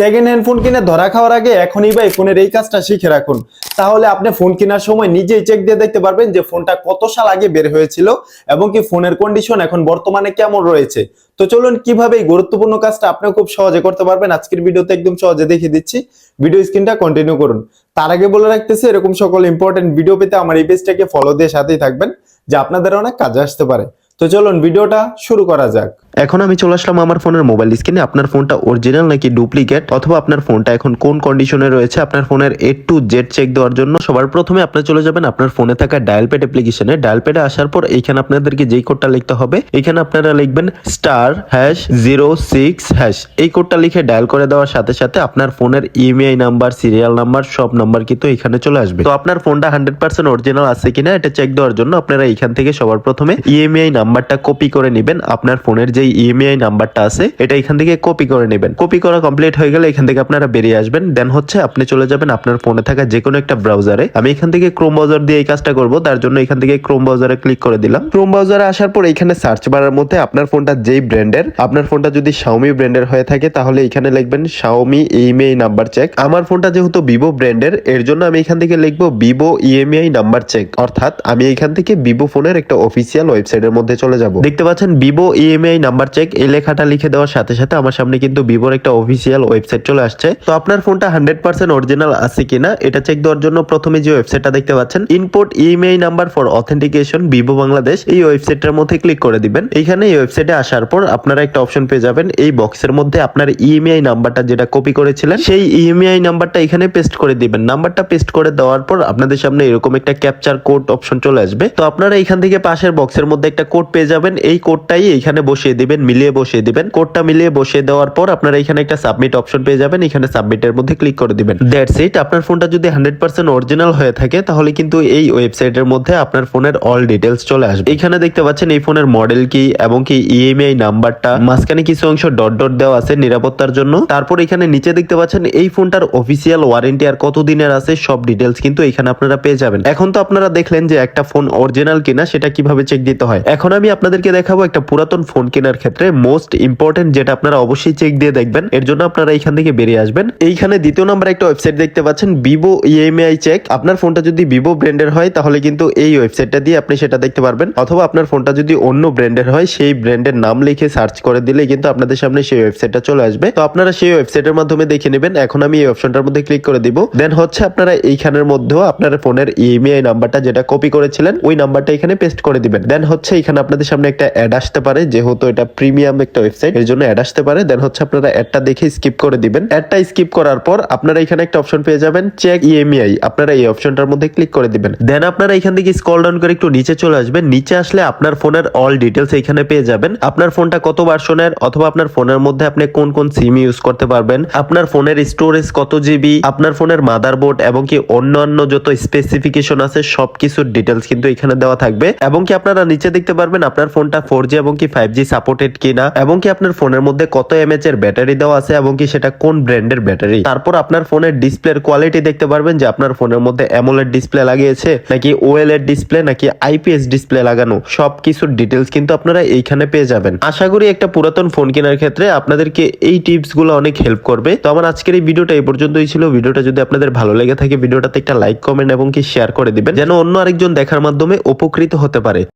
Second hand phone কিনে ধরা খাওয়ার আগে এখনই ভাই ফোনের এই কাজটা শিখে রাখুন। তাহলে আপনি ফোন কেনার সময় নিজেই চেক দিয়ে দেখতে পারবেন যে ফোনটা কত সাল আগে বের হয়েছিল এবং কি ফোনের কন্ডিশন এখন বর্তমানে কেমন রয়েছে। তো চলুন কিভাবে এই গুরুত্বপূর্ণ কাজটা আপনি খুব সহজে করতে পারবেন আজকের ভিডিওতে একদম সহজে দেখিয়ে দিচ্ছি। ভিডিও স্ক্রিনটা কন্টিনিউ করুন। তার আগে বলে রাখতেছি, এরকম সকল ইম্পর্টেন্ট ভিডিও পেতে আমার এই পেজটাকে ফলো দিয়ে সাথেই থাকবেন, যে আপনাদের অনেক কাজে আসতে পারে। তো চলুন ভিডিওটা শুরু করা যাক। এখন আমি চলে আসলাম আমার ফোনের মোবাইল স্ক্রিনে। আপনার ফোনটা অরিজিনাল নাকি ডুপ্লিকেট অথবা আপনার ফোনটা এখন কোন কন্ডিশনে রয়েছে আপনার ফোনের A to Z চেক দেওয়ার জন্য সবার প্রথমে আপনি চলে যাবেন আপনার ফোনে থাকা ডায়াল প্যাড অ্যাপ্লিকেশনে। ডায়াল প্যাডে আসার পর এখানে আপনাদেরকে যেই কোডটা লিখতে হবে, এখানে আপনারা লিখবেন *#06#। এই কোডটা লিখে ডায়াল করে দেওয়ার সাথে সাথে আপনার ফোনের ইএমআই নাম্বার, সিরিয়াল নাম্বার, সব নাম্বার কিন্তু এখানে চলে আসবে। তো আপনার ফোনটা 100% অরিজিনাল আছে কিনা এটা চেক দেওয়ার জন্য আপনারা এখান থেকে সবার প্রথমে ইএমআই নাম্বারটা কপি করে নেবেন। আপনার ফোনের যে ইএমআই নাম্বারটা আছে এটা এখান থেকে কপি করে নেবেন। কপি করা কমপ্লিট হয়ে গেলে এখান থেকে আপনারা বেরিয়ে আসবেন। দেন হচ্ছে আপনি চলে যাবেন আপনার ফোনে থাকা যে কোনো একটা ব্রাউজারে। আমি এখান থেকে ক্রোম ব্রাউজার দিয়ে এই কাজটা করব, তার জন্য এখান থেকে ক্রোম ব্রাউজারে ক্লিক করে দিলাম। ক্রোম ব্রাউজারে আসার পর এখানে সার্চ বারের মধ্যে আপনার ফোনটা যেই ব্র্যান্ডের, আপনার ফোনটা যদি Xiaomi ব্র্যান্ডের হয়ে থাকে তাহলে এখানে লিখবেন Xiaomi ইএমআই নাম্বার চেক। আমার ফোনটা যেহেতু Vivo ব্র্যান্ডের, এর জন্য আমি এখান থেকে লিখব Vivo ইএমআই নাম্বার চেক। অর্থাৎ আমি এখান থেকে Vivo ফোনের একটা অফিসিয়াল ওয়েবসাইটের মধ্যে চলে যাব। দেখতে পাচ্ছেন Vivo ইএমআই নাম্বার চেক, এই লেখাটা লিখে দেওয়ার সাথে সাথে আমার সামনে কিন্তু Vivoর একটা অফিসিয়াল ওয়েবসাইট চলে আসছে। তো আপনার ফোনটা 100% অরিজিনাল আছে কিনা এটা চেক দেওয়ার জন্য প্রথমে যে ওয়েবসাইটটা দেখতে পাচ্ছেন import EMI number for authentication Vivo Bangladesh, এই ওয়েবসাইটের মধ্যে ক্লিক করে দিবেন। এইখানে এই ওয়েবসাইটে আসার পর আপনারা একটা অপশন পেয়ে যাবেন। এই বক্সের মধ্যে আপনার ইএমআই নাম্বারটা যেটা কপি করেছিলেন সেই ইএমআই নাম্বারটা এখানে পেস্ট করে দিবেন। নাম্বারটা পেস্ট করে দেওয়ার পর আপনাদের সামনে এরকম একটা ক্যাপচার কোড অপশন চলে আসবে। তো আপনারা এখান থেকে পাশের বক্সের মধ্যে একটা কোড পেয়ে যাবেন। এই কোডটাই এখানে বসিয়ে দিবেন, মিলিয়ে বসিয়ে দিবেন। কোডটা মিলিয়ে বসিয়ে দেওয়ার পর আপনারা এখানে একটা সাবমিট অপশন পেয়ে যাবেন। এখানে সাবমিটের মধ্যে ক্লিক করে দিবেন। That's it. আপনার ফোনটা যদি 100% অরিজিনাল হয়ে থাকে তাহলে কিন্তু এই ওয়েবসাইটের মধ্যে আপনার ফোনের অল ডিটেলস চলে আসবে। এখানে দেখতে পাচ্ছেন এই ফোনের মডেল কি এবং কি ইএমআই নাম্বারটা, মাঝখানে কিছু অংশ ডট ডট দেওয়া আছে নিরাপত্তার জন্য। তারপর এখানে নিচে দেখতে পাচ্ছেন এই ফোনটার অফিসিয়াল ওয়ারেন্টি আর কত দিনের আছে সব ডিটেলস কিন্তু এখানে আপনারা পেয়ে যাবেন। এখন তো আপনারা দেখলেন যে একটা ফোন অরিজিনাল কিনা সেটা কিভাবে চেক দিতে হয়। এখন আমি আপনাদেরকে দেখাবো একটা পুরাতন ফোন কেনার ক্ষেত্রে মোস্ট ইম্পর্টেন্ট যেটা আপনারা অবশ্যই চেক দিয়ে দেখবেন। এর জন্য আপনারা এখান থেকে বেরিয়ে আসবেন। এইখানে দ্বিতীয় নাম্বার একটা ওয়েবসাইট দেখতে পাচ্ছেন Vivo ইএমআই চেক। আপনার ফোনটা যদি Vivo ব্র্যান্ডের হয় তাহলে কিন্তু এই ওয়েবসাইটটা দিয়ে আপনি সেটা দেখতে পারবেন, অথবা আপনার ফোনটা যদি অন্য ব্র্যান্ডের হয় সেই ব্র্যান্ডের নাম লিখে সার্চ করে দিলে কিন্তু আপনাদের সামনে সেই ওয়েবসাইটটা চলে আসবে। তো আপনারা সেই ওয়েবসাইটের মাধ্যমে দেখে নেবেন। এখন আমি এই অপশনটার মধ্যে ক্লিক করে দিব। দেন হচ্ছে আপনারা এইখানের মধ্যেও আপনার ফোনের ইএমআই নাম্বারটা যেটা কপি করেছিলেন ওই নাম্বারটা এখানে পেস্ট করে দিবেন। দেন হচ্ছে এখানে আপনাদের সামনে একটা অ্যাড আসতে পারে, যেহেতু এটা প্রিমিয়াম একটা ওয়েবসাইট এর জন্য অ্যাড আসতে পারে। দেন হচ্ছে আপনারা অ্যাডটা দেখে স্কিপ করে দিবেন। অ্যাডটা স্কিপ করার পর আপনারা এখানে একটা অপশন পেয়ে যাবেন চেক ইএমআই। আপনারা এই অপশনটার মধ্যে ক্লিক করে দিবেন। দেন আপনারা এখান থেকে স্ক্রল ডাউন করে একটু নিচে চলে আসবেন। নিচে আসলে আপনার ফোনের অল ডিটেলস এখানে পেয়ে যাবেন। আপনার ফোনটা কত ভার্সনের, অথবা আপনার ফোনের মধ্যে আপনি কোন কোন সিম ইউজ করতে পারবেন, আপনার ফোনের স্টোরেজ কত জিবি, আপনার ফোনের মাদারবোর্ড এবং কি অন্যান্য যত স্পেসিফিকেশন আছে সবকিছুর ডিটেলস কিন্তু এখানে দেওয়া থাকবে। এবং কি আপনারা নিচে দেখতে পারবেন আপনার ফোনটা 4G এবং কি 5G সাপোর্টেড কিনা, এবং কি আপনার ফোনের মধ্যে কত এমএএইচ এর ব্যাটারি দেওয়া আছে এবং কি সেটা কোন ব্র্যান্ডের ব্যাটারি। তারপর আপনার ফোনের ডিসপ্লের কোয়ালিটি দেখতে পারবেন যে আপনার ফোনের মধ্যে অ্যামোলেড ডিসপ্লে লাগিয়েছে নাকি ওএলইডি ডিসপ্লে নাকি আইপিএস ডিসপ্লে লাগানো, সবকিছুর ডিটেলস কিন্তু আপনারা এইখানে পেয়ে যাবেন। আশা করি একটা পুরাতন ফোন কেনার ক্ষেত্রে আপনাদেরকে এই টিপস গুলো অনেক হেল্প করবে। তো আমার আজকের এই ভিডিওটা এই পর্যন্তই ছিল। ভিডিওটা যদি আপনাদের ভালো লেগে থাকে ভিডিওটাতে একটা লাইক, কমেন্ট এবং কি শেয়ার করে দিবেন, যেন অন্য আরেকজন দেখার মাধ্যমে উপকৃত হতে পারে।